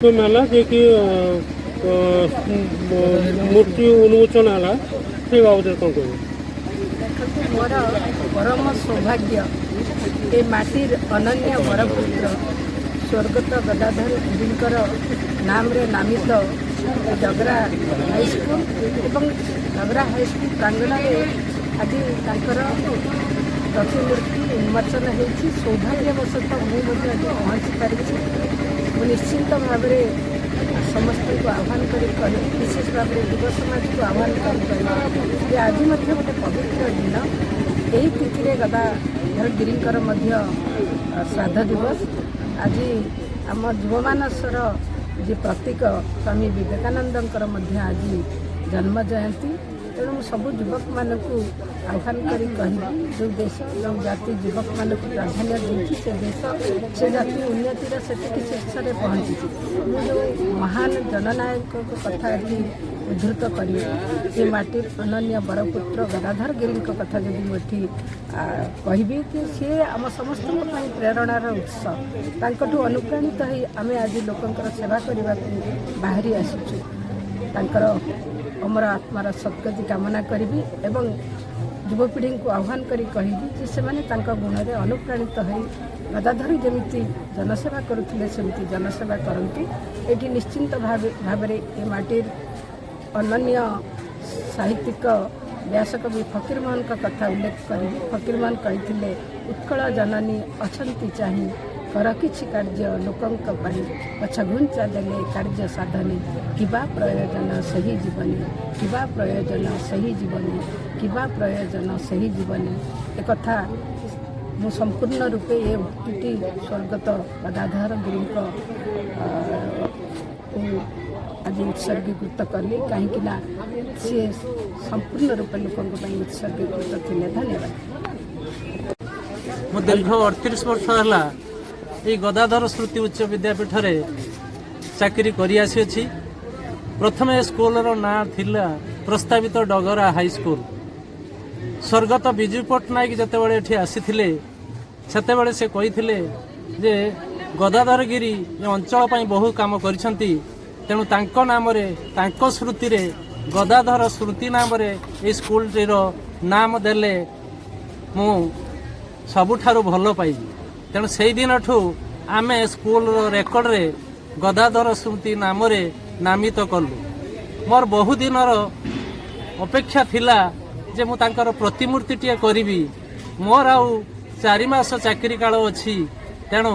तो मेला जे कि मूर्ति उन्मोचन है से बाबद कौन कह देखते मोर परम सौभाग्य ए माटीर अनन्य वरपुत्र स्वर्गत गदाधर गिरीकर नाम रे नामित डगरा हाईस्कूल एवं डगरा हाईस्कूल प्रांगण आज तांकर प्रतिमूर्ति उन्मोचन होती सौभाग्यवशतः मुझे आज पहुँची पारी निश्चिंत भाव समस्त को आह्वान करी विशेष भाव युव समाज को आह्वान करी आज गोटे पवित्र दिन यही तिथि गदाधर गिरीकर श्राद्ध दिवस आज आम युव मानसर जे प्रतीक स्वामी विवेकानंदर आज जन्म जयंती तेणु सबू युवक मानक आह्वान करी कही जो देश जो जाति युवक मानक प्राधान्य देती से देश से जाति उन्नतिर से शीर्ष में पहुँची जो महान जननायक कथा ये उद्धृत कर माटी अनन्य बरपुत्र गदाधर गिरी कथा जब मुझे कहबी कि सी आम समस्त प्रेरणार उत्स तांकठू अनुप्राणित हो आम आज लोकंर सेवा करने को बाहरी आसुचु अमर आत्मार सद्गति कामना करी एवं युवपीढ़ी को आह्वान करी कहिबी से गुण में अनुप्राणित हो गदाधर जमी जनसेवा करुले सेमती जनसेवा करतु ये निश्चिंत भाव ये माटीर अनन्य साहित्यिक व्यासकवि फकीरमोहन का कथा उल्लेख करी फकीरमोहन कही उत्कल जननी अछंती चाही कर किछि कार्य लोकंक पाई पछ घुंचा देले कार्य साधने किबा प्रयोजन सही जीवनी किबा प्रयोजन सही जीवनी किबा प्रयोजन सही जीवनी एक कथा मु संपूर्ण रूपे ये उक्ति स्वर्गत गदाधर गिरी आज उत्सर्गीकृत कली कहीं सी संपूर्ण रूपे लोक उत्सर्गीकृत थे। धन्यवाद। मु दीर्घ 38 वर्ष है गदाधर स्मृति उच्च विद्यापीठ चाकरी करी आसी प्रथम स्कूल ना थिला प्रस्तावित डगरा हाईस्कूल स्वर्गत विजु पट्टनायक जितेबाला ये आसीथिले सेतेबाला से कही जे गदाधर गिरी अंचल पर बहु काम करिसंती तेणु तांको नाम रे तांको स्मृति रे गदाधर स्मृति नाम रे ए स्कूल नाम देले मु सबुठारु भल पाइबी तेणु से दिन ठू आम स्कूल रेकर्ड रे गदाधर स्मृति नाम रे नामित कलु मोर बहु दिन अपेक्षा थिला जे मु तांकर प्रतिमूर्ति टिए करिबी मोर आउ 4 मास चाकरी काल अछि तेणु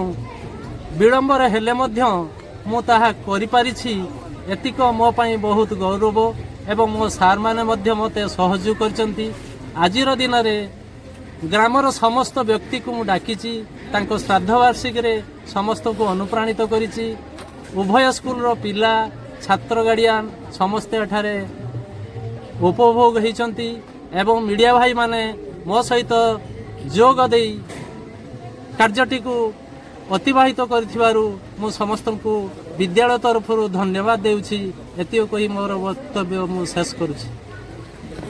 विलंबर हेले मध्य मु ताहा करि पारिछि एतिक मो पई बहुत गौरव एवं मो सार माने मध्य मते सहयोग करचंती। आजिर दिन रे ग्रामर समस्त व्यक्ति को मु डाकिछि तांको श्राद्ध वार्षिक रे समस्त को अनुप्राणित करिछि उभय स्कूल रो पिला छात्र गार्डियन समस्त एठारे उपभोग होइचंती एवं मीडिया भाई माने मो सहित जोग देई कार्यटी को अतिवाहित करिथिबारु मु समस्त को विद्यालय तरफ धन्यवाद देउछि। एतियो कहि मोर वक्तव्य मु शेष करूछि।